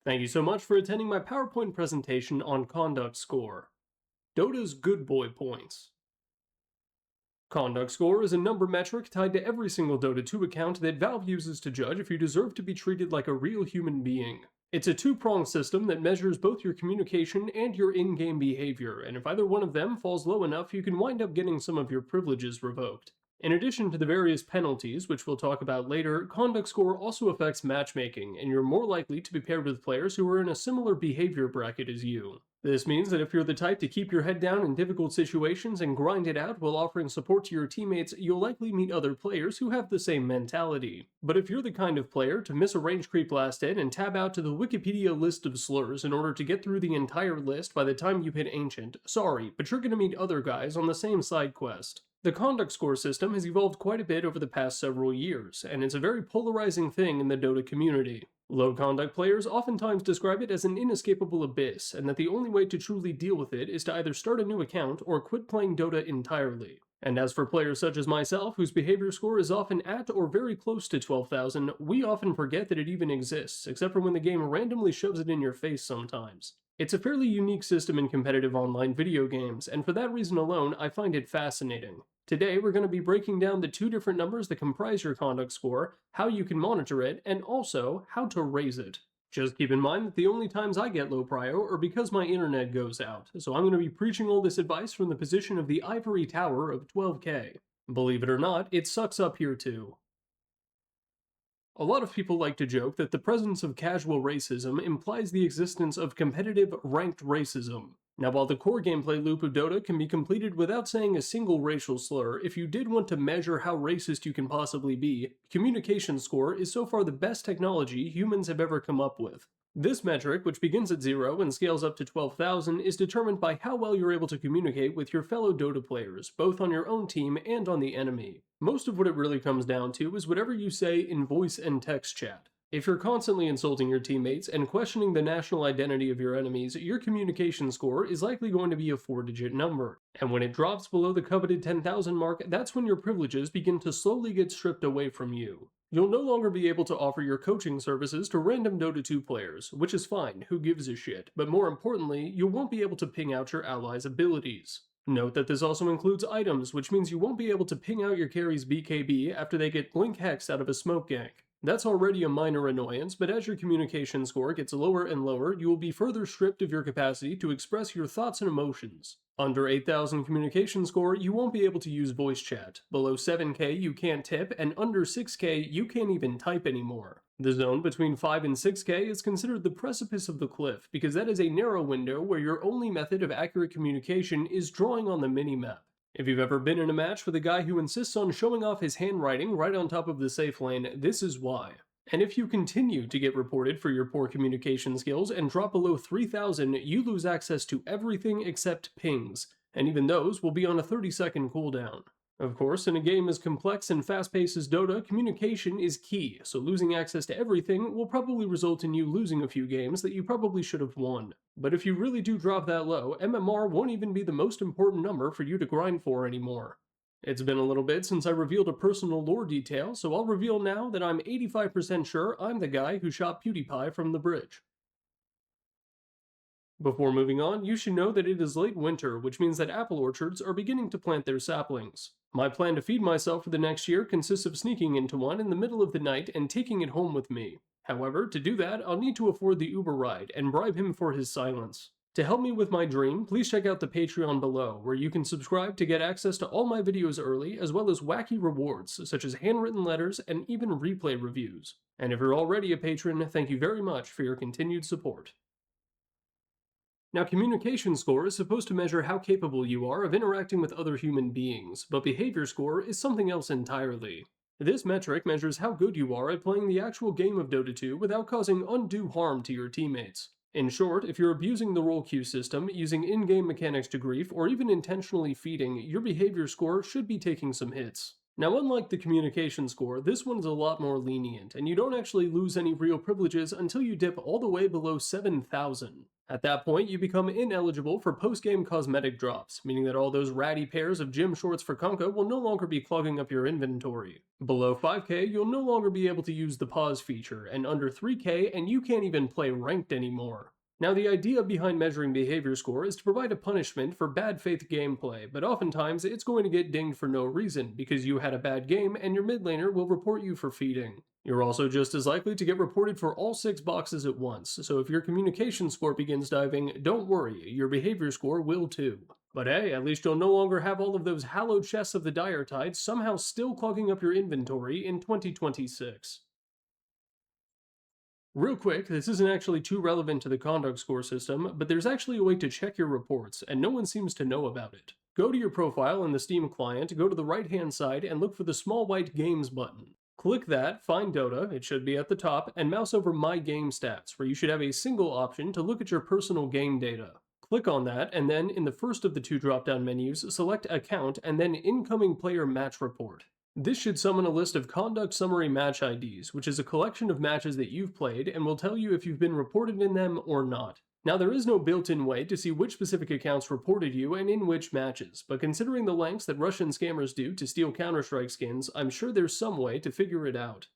Thank you so much for attending my PowerPoint presentation on Conduct Score. Dota's Good Boy Points. Conduct Score is a number metric tied to every single Dota 2 account that Valve uses to judge if you deserve to be treated like a real human being. It's a two-pronged system that measures both your communication and your in-game behavior, and if either one of them falls low enough, you can wind up getting some of your privileges revoked. In addition to the various penalties, which we'll talk about later, Conduct Score also affects matchmaking, and you're more likely to be paired with players who are in a similar behavior bracket as you. This means that if you're the type to keep your head down in difficult situations and grind it out while offering support to your teammates, you'll likely meet other players who have the same mentality. But if you're the kind of player to miss a range creep last hit and tab out to the Wikipedia list of slurs in order to get through the entire list by the time you hit Ancient, sorry, but you're gonna meet other guys on the same side quest. The Conduct Score system has evolved quite a bit over the past several years, and it's a very polarizing thing in the Dota community. Low conduct players oftentimes describe it as an inescapable abyss, and that the only way to truly deal with it is to either start a new account or quit playing Dota entirely. And as for players such as myself, whose behavior score is often at or very close to 12,000, we often forget that it even exists, except for when the game randomly shoves it in your face sometimes. It's a fairly unique system in competitive online video games, and for that reason alone, I find it fascinating. Today, we're going to be breaking down the two different numbers that comprise your conduct score, how you can monitor it, and also how to raise it. Just keep in mind that the only times I get low prio are because my internet goes out, so I'm going to be preaching all this advice from the position of the ivory tower of 12K. Believe it or not, it sucks up here too. A lot of people like to joke that the presence of casual racism implies the existence of competitive, ranked racism. Now, while the core gameplay loop of Dota can be completed without saying a single racial slur, if you did want to measure how racist you can possibly be, communication score is so far the best technology humans have ever come up with. This metric, which begins at 0 and scales up to 12,000, is determined by how well you're able to communicate with your fellow Dota players, both on your own team and on the enemy. Most of what it really comes down to is whatever you say in voice and text chat. If you're constantly insulting your teammates and questioning the national identity of your enemies, your communication score is likely going to be a 4-digit number. And when it drops below the coveted 10,000 mark, that's when your privileges begin to slowly get stripped away from you. You'll no longer be able to offer your coaching services to random Dota 2 players, which is fine, who gives a shit, but more importantly, you won't be able to ping out your allies' abilities. Note that this also includes items, which means you won't be able to ping out your carry's BKB after they get blink hexed out of a smoke gank. That's already a minor annoyance, but as your communication score gets lower and lower, you will be further stripped of your capacity to express your thoughts and emotions. Under 8,000 communication score, you won't be able to use voice chat. Below 7k, you can't tip, and under 6k, you can't even type anymore. The zone between 5 and 6k is considered the precipice of the cliff, because that is a narrow window where your only method of accurate communication is drawing on the minimap. If you've ever been in a match with a guy who insists on showing off his handwriting right on top of the safe lane, this is why. And if you continue to get reported for your poor communication skills and drop below 3,000, you lose access to everything except pings, and even those will be on a 30-second cooldown. Of course, in a game as complex and fast-paced as Dota, communication is key, so losing access to everything will probably result in you losing a few games that you probably should have won. But if you really do drop that low, MMR won't even be the most important number for you to grind for anymore. It's been a little bit since I revealed a personal lore detail, so I'll reveal now that I'm 85% sure I'm the guy who shot PewDiePie from the bridge. Before moving on, you should know that it is late winter, which means that apple orchards are beginning to plant their saplings. My plan to feed myself for the next year consists of sneaking into one in the middle of the night and taking it home with me. However, to do that, I'll need to afford the Uber ride and bribe him for his silence. To help me with my dream, please check out the Patreon below, where you can subscribe to get access to all my videos early, as well as wacky rewards, such as handwritten letters and even replay reviews. And if you're already a patron, thank you very much for your continued support. Now, communication score is supposed to measure how capable you are of interacting with other human beings, but behavior score is something else entirely. This metric measures how good you are at playing the actual game of Dota 2 without causing undue harm to your teammates. In short, if you're abusing the role queue system, using in-game mechanics to grief, or even intentionally feeding, your behavior score should be taking some hits. Now, unlike the communication score, this one's a lot more lenient, and you don't actually lose any real privileges until you dip all the way below 7,000. At that point, you become ineligible for post-game cosmetic drops, meaning that all those ratty pairs of gym shorts for Kunkka will no longer be clogging up your inventory. Below 5k, you'll no longer be able to use the pause feature, and under 3k, and you can't even play ranked anymore. Now, the idea behind measuring behavior score is to provide a punishment for bad faith gameplay, but oftentimes it's going to get dinged for no reason, because you had a bad game and your mid laner will report you for feeding. You're also just as likely to get reported for all 6 boxes at once, so if your communication score begins diving, don't worry, your behavior score will too. But hey, at least you'll no longer have all of those hallowed chests of the Dire Tide somehow still clogging up your inventory in 2026. Real quick, this isn't actually too relevant to the conduct score system, but there's actually a way to check your reports, and no one seems to know about it. Go to your profile in the Steam client, go to the right-hand side, and look for the small white Games button. Click that, find Dota, it should be at the top, and mouse over My Game Stats, where you should have a single option to look at your personal game data. Click on that, and then in the first of the 2 drop-down menus, select Account and then Incoming Player Match Report. This should summon a list of Conduct Summary Match IDs, which is a collection of matches that you've played and will tell you if you've been reported in them or not. Now, there is no built-in way to see which specific accounts reported you and in which matches, but considering the lengths that Russian scammers do to steal Counter-Strike skins, I'm sure there's some way to figure it out.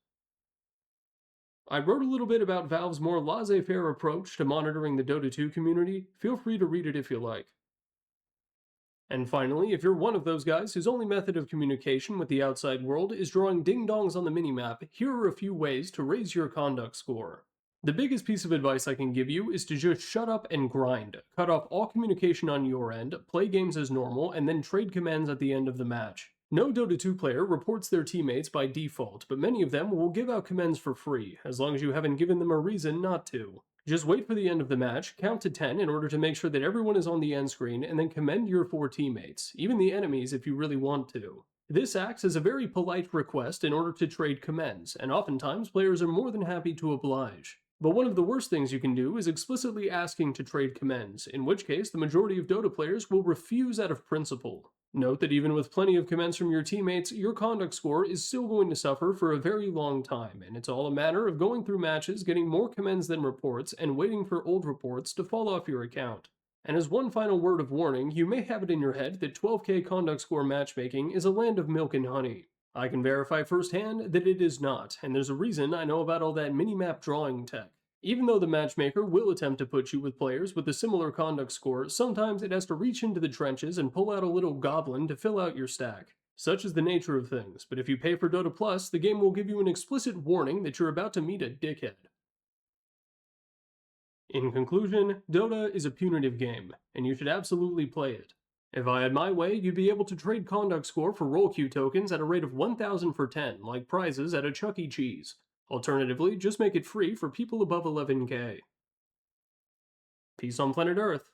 I wrote a little bit about Valve's more laissez-faire approach to monitoring the Dota 2 community. Feel free to read it if you like. And finally, if you're one of those guys whose only method of communication with the outside world is drawing ding-dongs on the minimap, here are a few ways to raise your conduct score. The biggest piece of advice I can give you is to just shut up and grind. Cut off all communication on your end, play games as normal, and then trade commands at the end of the match. No Dota 2 player reports their teammates by default, but many of them will give out commands for free, as long as you haven't given them a reason not to. Just wait for the end of the match, count to 10 in order to make sure that everyone is on the end screen, and then commend your 4 teammates, even the enemies if you really want to. This acts as a very polite request in order to trade commends, and oftentimes players are more than happy to oblige. But one of the worst things you can do is explicitly asking to trade commends, in which case the majority of Dota players will refuse out of principle. Note that even with plenty of commends from your teammates, your conduct score is still going to suffer for a very long time, and it's all a matter of going through matches, getting more commends than reports, and waiting for old reports to fall off your account. And as one final word of warning, you may have it in your head that 12k conduct score matchmaking is a land of milk and honey. I can verify firsthand that it is not, and there's a reason I know about all that minimap drawing tech. Even though the matchmaker will attempt to put you with players with a similar conduct score, sometimes it has to reach into the trenches and pull out a little goblin to fill out your stack. Such is the nature of things, but if you pay for Dota Plus, the game will give you an explicit warning that you're about to meet a dickhead. In conclusion, Dota is a punitive game, and you should absolutely play it. If I had my way, you'd be able to trade conduct score for roll queue tokens at a rate of 1,000 for 10, like prizes at a Chuck E. Cheese. Alternatively, just make it free for people above 11k. Peace on planet Earth.